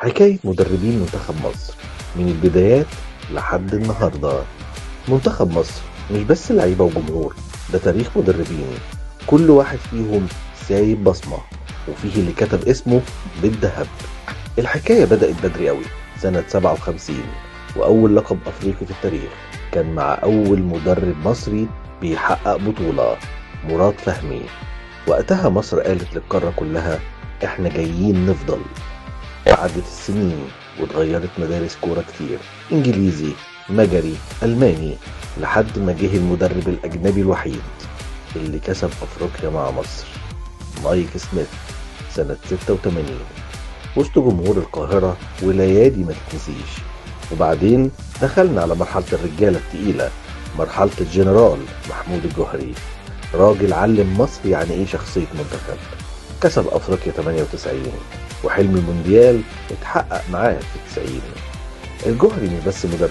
حكاية مدربين منتخب مصر من البدايات لحد النهاردة. منتخب مصر مش بس لعيبة وجمهور، ده تاريخ مدربين، كل واحد فيهم سايب بصمة، وفيه اللي كتب اسمه بالذهب. الحكاية بدأت بدري قوي، سنة 57، وأول لقب أفريقي في التاريخ كان مع أول مدرب مصري بيحقق بطولة، مراد فهمي. وقتها مصر قالت للقارة كلها: احنا جايين نفضل. عدت السنين واتغيرت مدارس كورة كتير، انجليزي، مجري، الماني، لحد ما جه المدرب الاجنبي الوحيد اللي كسب افريقيا مع مصر، مايك سميث، سنة 86، وسط جمهور القاهرة وليالي ما تتنسيش. وبعدين دخلنا على مرحلة الرجالة التقيلة، مرحلة الجنرال محمود الجوهري، راجل علم مصر يعني ايه شخصية منتخب. كسب افريقيا 98، وحلم المونديال اتحقق معاه في 90. الجوهري مش بس مدرب،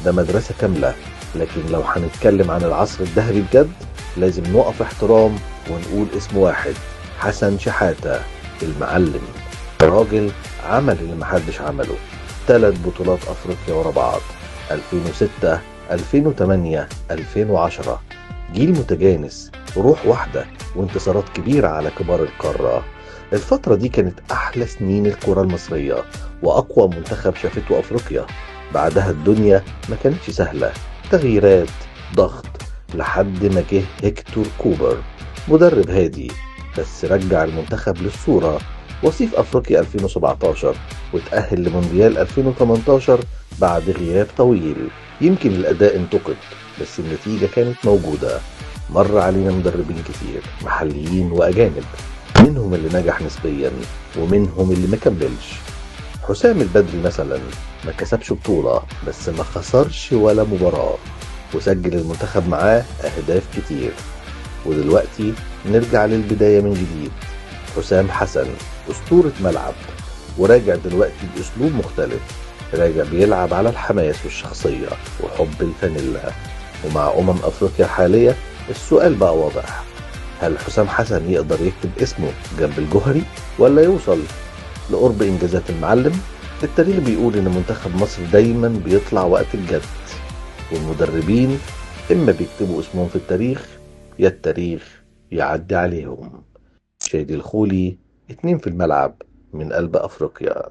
ده مدرسة كاملة. لكن لو هنتكلم عن العصر الذهبي بجد، لازم نقف احترام ونقول اسم واحد: حسن شحاتة، المعلم. راجل عمل اللي محدش عمله، 3 بطولات افريقيا ورا بعض: 2006، 2008، 2010. جيل متجانس، روح واحدة، وانتصارات كبيرة على كبار القارة. الفترة دي كانت أحلى سنين الكرة المصرية، وأقوى منتخب شافته أفريقيا. بعدها الدنيا ما كانتش سهلة، تغييرات، ضغط، لحد ما جه هيكتور كوبر، مدرب هادي بس رجع المنتخب للصورة. وصيف أفريقيا 2017، وتأهل لمونديال 2018 بعد غياب طويل. يمكن الأداء انتقد، بس النتيجة كانت موجودة. مر علينا مدربين كتير، محليين وأجانب، منهم اللي نجح نسبيا ومنهم اللي ما كملش. حسام البدري مثلا ما كسبش بطولة، بس ما خسرش ولا مباراة، وسجل المنتخب معاه أهداف كتير. ودلوقتي نرجع للبداية من جديد. حسام حسن أسطورة ملعب، وراجع دلوقتي بأسلوب مختلف، راجع بيلعب على الحماس والشخصية وحب الفانيلا. ومع أفريقيا الحالية، السؤال بقى واضح: هل حسام حسن يقدر يكتب اسمه جنب الجوهري، ولا يوصل لقرب إنجازات المعلم؟ التاريخ بيقول إن منتخب مصر دايما بيطلع وقت الجد، والمدربين إما بيكتبوا اسمهم في التاريخ، يا التاريخ يعدي عليهم. شادي الخولي، 2 في الملعب، من قلب أفريقيا.